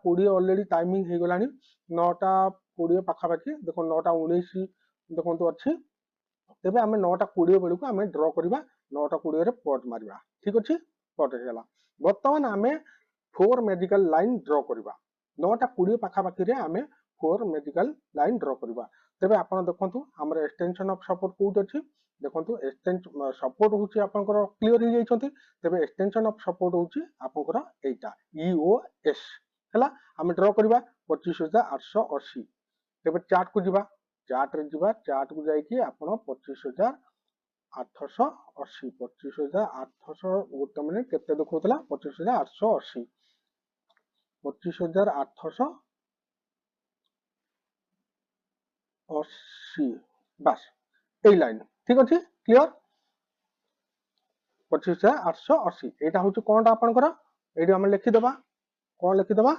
20 already timing हो गलानी 9टा 20 पाखापाखि देखो 9टा 19 देखो अच्छी तेबे आम 9टा 20 बेलू आम ड्र करवा 9टा 20 पट मारिबा ठीक अच्छे पट होगा बर्तमान आम 4 मेडिकल लाइन ड्र करवा 9टा 20 पाखापाखि आम 4 मेडिकल लाइन ड्र करवा तेबे आपण देखंतु हमर एक्सटेंशन ऑफ सपोर्ट कोट अछि देखंतु एक्सटेंशन सपोर्ट होची आपनकर क्लियर हो जाइछंती तेबे एक्सटेंशन ऑफ सपोर्ट होची आपनकर एटा ईओएस हला हम ड्र करबा 25880 तेबे चार्ट को जिबा चार्ट को जाई कि आपण 25880 25880 गोटे मिनिट केते देखौतला 25880 25880 बस এই লাইন ঠিক আছে ক্লিয়ার 25880 এটা হচ্ছে কোনটা আপনার এইটা আমি লিখি দেবা কোন লিখি দেবা